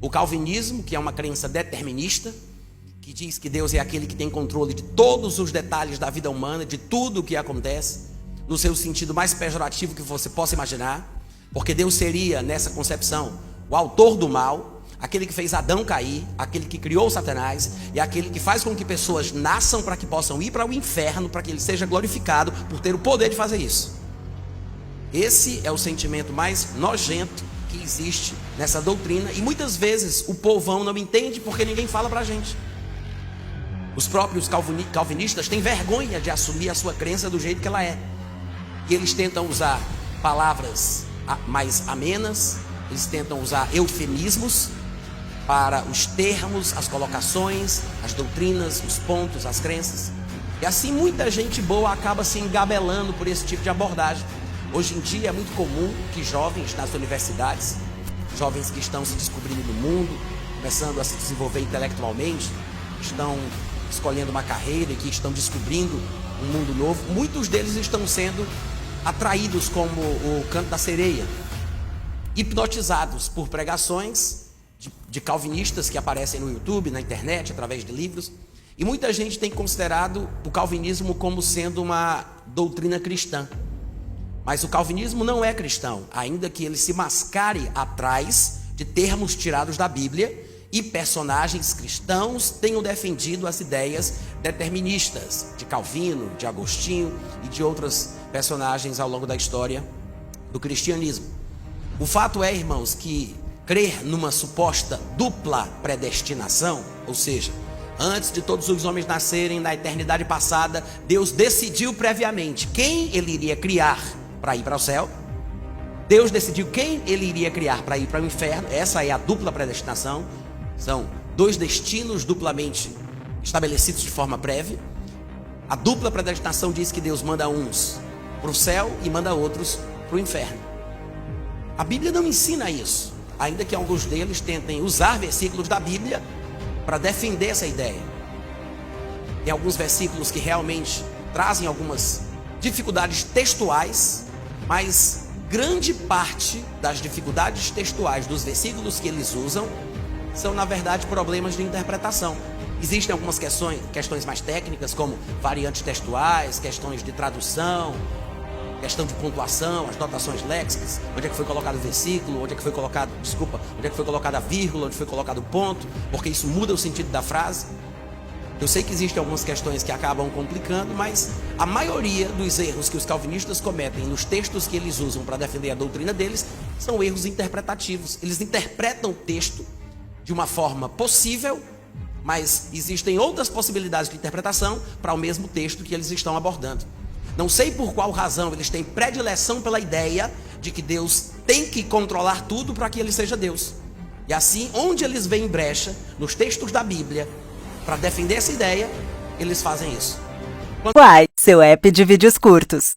O calvinismo, que é uma crença determinista, que diz que Deus é aquele que tem controle de todos os detalhes da vida humana, de tudo o que acontece, no seu sentido mais pejorativo que você possa imaginar, porque Deus seria, nessa concepção, o autor do mal, aquele que fez Adão cair, aquele que criou Satanás e aquele que faz com que pessoas nasçam para que possam ir para o inferno, para que ele seja glorificado por ter o poder de fazer isso. Esse é o sentimento mais nojento que existe nessa doutrina, e muitas vezes o povão não entende porque ninguém fala para a gente. Os próprios calvinistas têm vergonha de assumir a sua crença do jeito que ela é, e eles tentam usar palavras mais amenas, eles tentam usar eufemismos para os termos, as colocações, as doutrinas, os pontos, as crenças, e assim muita gente boa acaba se engabelando por esse tipo de abordagem. Hoje em dia é muito comum que jovens nas universidades, jovens que estão se descobrindo no mundo, começando a se desenvolver intelectualmente, estão escolhendo uma carreira e que estão descobrindo um mundo novo, muitos deles estão sendo atraídos como o canto da sereia, hipnotizados por pregações de calvinistas que aparecem no YouTube, na internet, através de livros, e muita gente tem considerado o calvinismo como sendo uma doutrina cristã. Mas o calvinismo não é cristão, ainda que ele se mascare atrás de termos tirados da Bíblia, e personagens cristãos tenham defendido as ideias deterministas de Calvino, de Agostinho e de outros personagens ao longo da história do cristianismo. O fato é, irmãos, que crer numa suposta dupla predestinação, ou seja, antes de todos os homens nascerem na eternidade passada, Deus decidiu previamente quem ele iria criar para ir para o céu. Deus decidiu quem ele iria criar para ir para o inferno. Essa é a dupla predestinação. São dois destinos duplamente estabelecidos de forma prévia. A dupla predestinação diz que Deus manda uns para o céu e manda outros para o inferno. A Bíblia não ensina isso, ainda que alguns deles tentem usar versículos da Bíblia para defender essa ideia. Tem alguns versículos que realmente trazem algumas dificuldades textuais, mas grande parte das dificuldades textuais dos versículos que eles usam são, na verdade, problemas de interpretação. Existem algumas questões mais técnicas, como variantes textuais, questões de tradução, questão de pontuação, as notações léxicas, onde é que foi colocado o versículo, onde é que foi colocado a vírgula, onde foi colocado o ponto, porque isso muda o sentido da frase. Eu sei que existem algumas questões que acabam complicando, mas a maioria dos erros que os calvinistas cometem nos textos que eles usam para defender a doutrina deles são erros interpretativos. Eles interpretam o texto de uma forma possível, mas existem outras possibilidades de interpretação para o mesmo texto que eles estão abordando. Não sei por qual razão eles têm predileção pela ideia de que Deus tem que controlar tudo para que ele seja Deus. E assim, onde eles veem brecha nos textos da Bíblia para defender essa ideia, eles fazem isso. Quai, seu app de vídeos curtos.